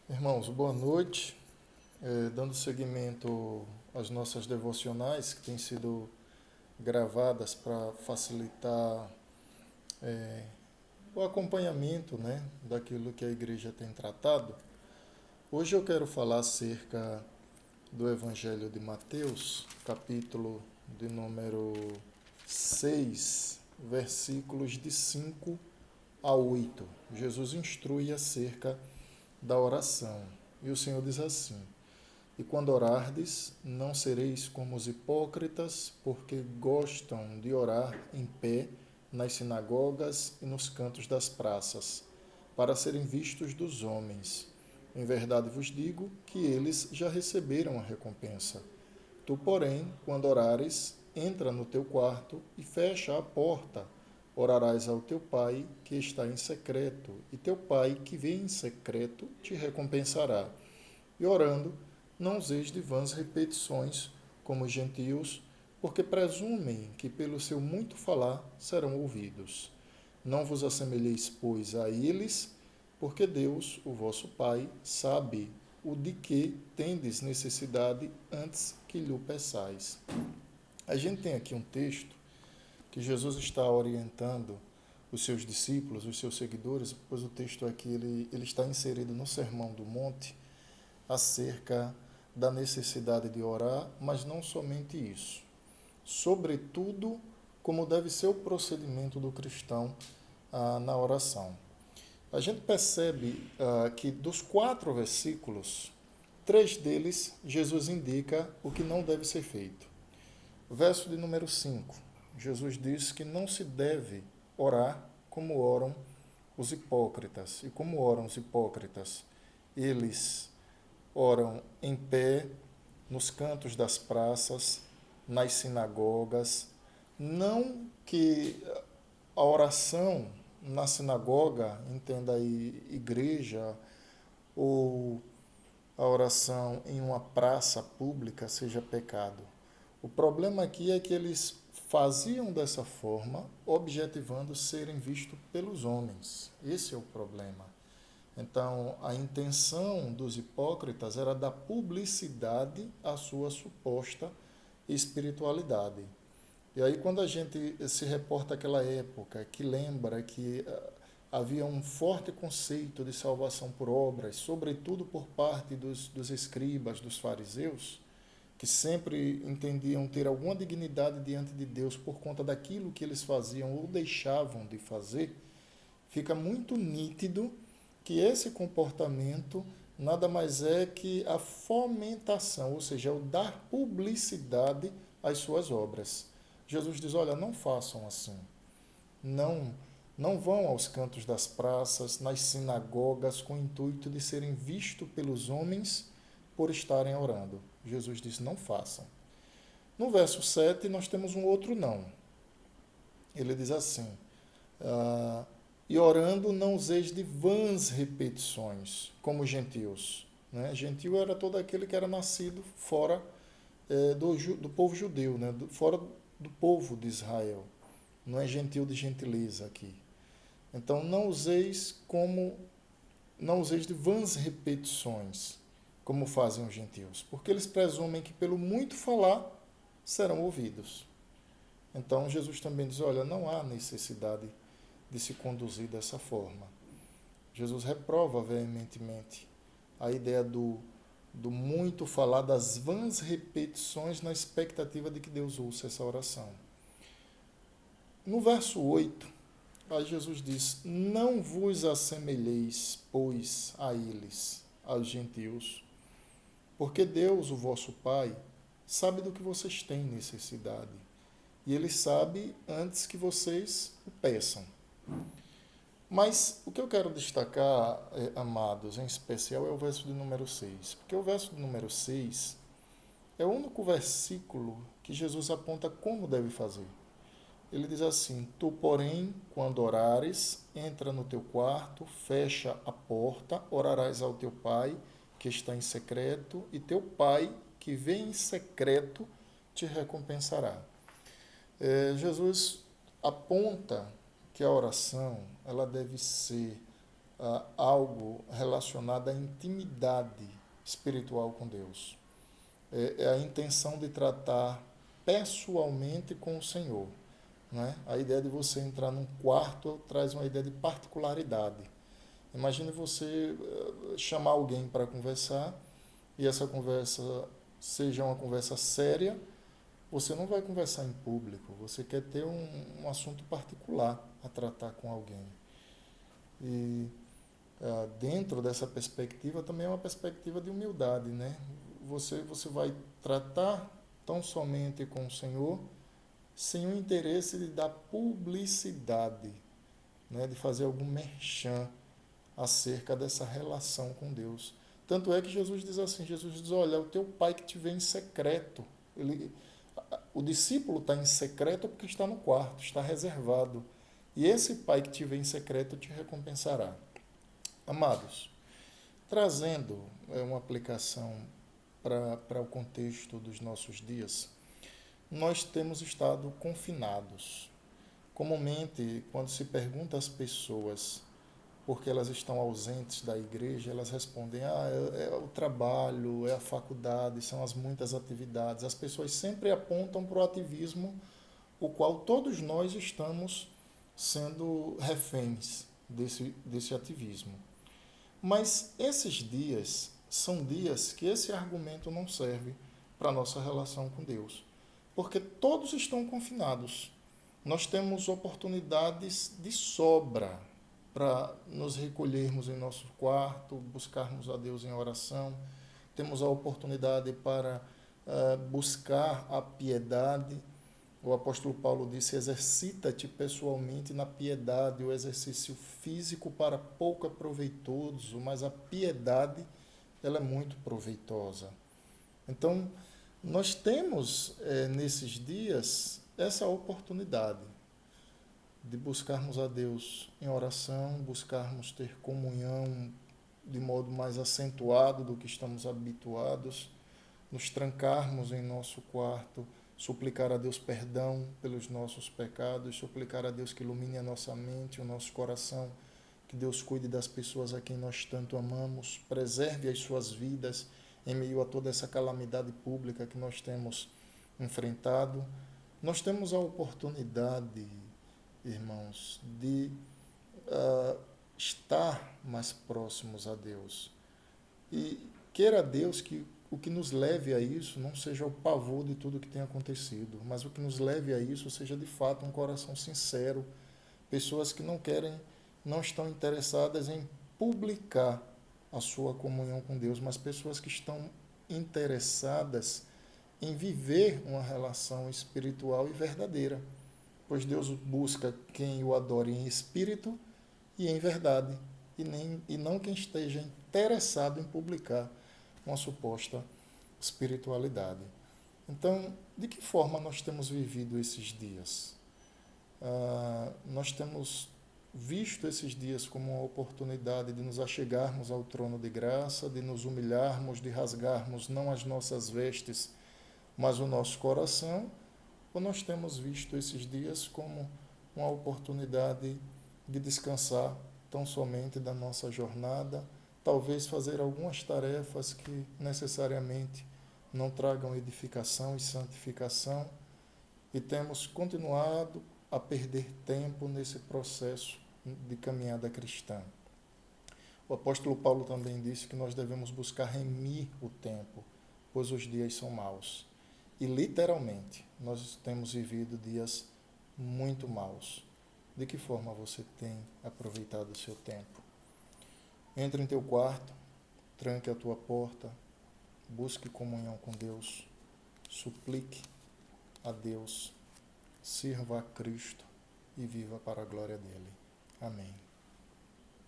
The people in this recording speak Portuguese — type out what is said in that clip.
Irmãos, boa noite. Dando seguimento às nossas devocionais que têm sido gravadas para facilitar o acompanhamento, né, daquilo que a igreja tem tratado. Hoje eu quero falar acerca do Evangelho de Mateus, capítulo de número 6, versículos de 5 a 8. Jesus instrui acerca da oração. E o Senhor diz assim: E quando orardes, não sereis como os hipócritas, porque gostam de orar em pé nas sinagogas e nos cantos das praças, para serem vistos dos homens. Em verdade vos digo que eles já receberam a recompensa. Tu, porém, quando orares, entra no teu quarto e fecha a porta. Orarás ao teu pai que está em secreto, e teu pai que vê em secreto te recompensará. E orando, não useis de vãs repetições, como os gentios, porque presumem que pelo seu muito falar serão ouvidos. Não vos assemelheis, pois, a eles, porque Deus, o vosso Pai, sabe o de que tendes necessidade antes que lhe o peçais. A gente tem aqui um texto que Jesus está orientando os seus discípulos, os seus seguidores, pois o texto aqui ele está inserido no Sermão do Monte, acerca da necessidade de orar, mas não somente isso. Sobretudo, como deve ser o procedimento do cristão na oração. A gente percebe que dos 4 versículos, 3 deles, Jesus indica o que não deve ser feito. Verso de número 5, Jesus diz que não se deve orar como oram os hipócritas. E como oram os hipócritas? Eles oram em pé, nos cantos das praças, nas sinagogas. Não que a oração na sinagoga, entenda aí igreja, ou a oração em uma praça pública seja pecado. O problema aqui é que eles faziam dessa forma, objetivando serem vistos pelos homens. Esse é o problema. Então, a intenção dos hipócritas era dar publicidade à sua suposta espiritualidade. E aí, quando a gente se reporta àquela época, que lembra que havia um forte conceito de salvação por obras, sobretudo por parte dos escribas, dos fariseus, que sempre entendiam ter alguma dignidade diante de Deus por conta daquilo que eles faziam ou deixavam de fazer, fica muito nítido que esse comportamento nada mais é que a fomentação, ou seja, o dar publicidade às suas obras. Jesus diz: olha, não façam assim. Não, não vão aos cantos das praças, nas sinagogas, com o intuito de serem vistos pelos homens por estarem orando. Jesus diz: não façam. No verso 7, nós temos um outro não. Ele diz assim: e orando não useis de vãs repetições, como os gentios. Né? Gentio era todo aquele que era nascido fora do povo judeu, né? Fora do povo de Israel. Não é gentil de gentileza aqui. Então não useis de vãs repetições, como fazem os gentios, porque eles presumem que pelo muito falar serão ouvidos. Então Jesus também diz: olha, não há necessidade de se conduzir dessa forma. Jesus reprova veementemente a ideia do muito falar, das vãs repetições na expectativa de que Deus ouça essa oração. No verso 8, aí Jesus diz: não vos assemelheis, pois, a eles, aos gentios, porque Deus, o vosso Pai, sabe do que vocês têm necessidade. E Ele sabe antes que vocês o peçam. Mas o que eu quero destacar, amados, em especial, é o verso de número 6. Porque o verso de número 6 é o único versículo que Jesus aponta como deve fazer. Ele diz assim: tu, porém, quando orares, entra no teu quarto, fecha a porta, orarás ao teu pai, que está em secreto, e teu pai, que vê em secreto, te recompensará. Jesus aponta que a oração ela deve ser algo relacionado à intimidade espiritual com Deus. É a intenção de tratar pessoalmente com o Senhor. Né? A ideia de você entrar num quarto traz uma ideia de particularidade. Imagine você chamar alguém para conversar e essa conversa seja uma conversa séria. Você não vai conversar em público, você quer ter um assunto particular a tratar com alguém. E dentro dessa perspectiva também é uma perspectiva de humildade, né? Você vai tratar tão somente com o Senhor sem o interesse de dar publicidade, né? De fazer algum merchan acerca dessa relação com Deus. Tanto é que Jesus diz assim, Jesus diz, olha, o teu pai que te vê em secreto. O discípulo está em secreto porque está no quarto, está reservado. E esse pai que te vê em secreto te recompensará. Amados, trazendo uma aplicação para o contexto dos nossos dias, nós temos estado confinados. Comumente, quando se pergunta às pessoas porque elas estão ausentes da igreja, elas respondem, é o trabalho, é a faculdade, são as muitas atividades. As pessoas sempre apontam para o ativismo, o qual todos nós estamos sendo reféns desse ativismo. Mas esses dias são dias que esse argumento não serve para a nossa relação com Deus, porque todos estão confinados. Nós temos oportunidades de sobra para nos recolhermos em nosso quarto, buscarmos a Deus em oração. Temos a oportunidade para buscar a piedade. O apóstolo Paulo disse, exercita-te pessoalmente na piedade. O exercício físico para pouco é proveitoso, mas a piedade ela é muito proveitosa. Então, nós temos nesses dias essa oportunidade de buscarmos a Deus em oração, buscarmos ter comunhão de modo mais acentuado do que estamos habituados, nos trancarmos em nosso quarto, suplicar a Deus perdão pelos nossos pecados, suplicar a Deus que ilumine a nossa mente, o nosso coração, que Deus cuide das pessoas a quem nós tanto amamos, preserve as suas vidas em meio a toda essa calamidade pública que nós temos enfrentado. Nós temos a oportunidade, irmãos, de estar mais próximos a Deus. E queira Deus que o que nos leve a isso não seja o pavor de tudo que tem acontecido, mas o que nos leve a isso seja de fato um coração sincero, pessoas que não estão interessadas em publicar a sua comunhão com Deus, mas pessoas que estão interessadas em viver uma relação espiritual e verdadeira, pois Deus busca quem o adore em espírito e em verdade, e não quem esteja interessado em publicar uma suposta espiritualidade. Então, de que forma nós temos vivido esses dias? Nós temos visto esses dias como uma oportunidade de nos achegarmos ao trono de graça, de nos humilharmos, de rasgarmos não as nossas vestes, mas o nosso coração, ou nós temos visto esses dias como uma oportunidade de descansar tão somente da nossa jornada, talvez fazer algumas tarefas que necessariamente não tragam edificação e santificação, e temos continuado a perder tempo nesse processo de caminhada cristã. O apóstolo Paulo também disse que nós devemos buscar remir o tempo, pois os dias são maus. E literalmente, nós temos vivido dias muito maus. De que forma você tem aproveitado o seu tempo? Entre em teu quarto, tranque a tua porta, busque comunhão com Deus, suplique a Deus, sirva a Cristo e viva para a glória dele. Amém.